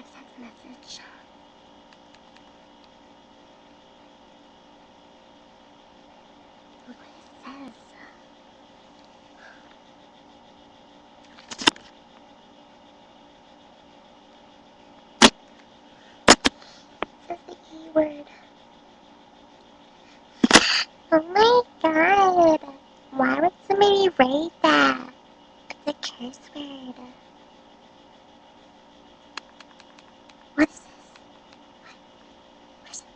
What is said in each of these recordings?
text message. Look what it says. It says the E word. Oh my god. Why would somebody write that? It's a curse word. What is this? What is it?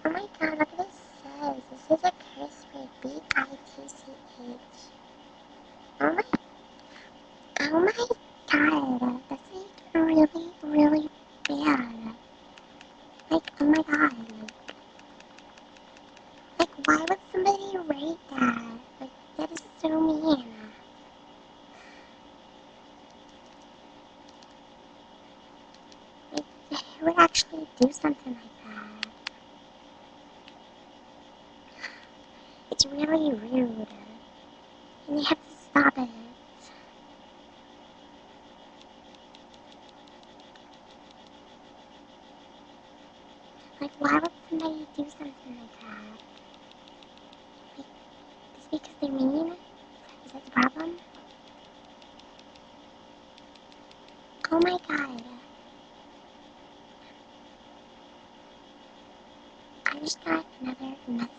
Oh my god, look what it says. This is a curse word. B-I-T-C-H. Oh my god. That's like really, really bad. Like, oh my god. Like, why would somebody write that? Like, that is so mean. Like, who would actually do something like that? It's really rude. And they have to stop it. Like, why would somebody do something like that? Like, just because they're mean? Is that the problem? Oh my god. I just got another message.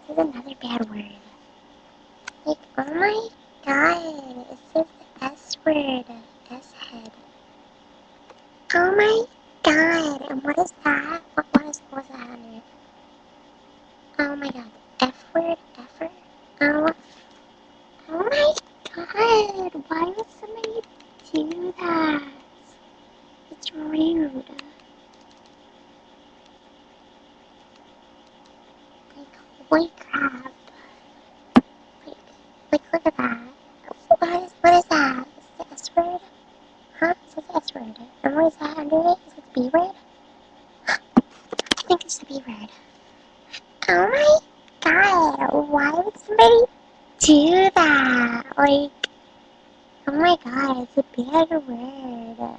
This is another bad word. Like, oh my god. It says the S word. S-head. Oh my god. And what is that? What is that under? Oh my god. F word? F-er? Oh. Oh my god. Why would somebody do that? It's rude. Like, holy crap. Like, look at that. What is that? Is it the S word? Huh? It says S word. And what is that under it? Is it the B word? I think it's the B word. Oh my god. Why would somebody do that? Like, oh my god, it's a bad word.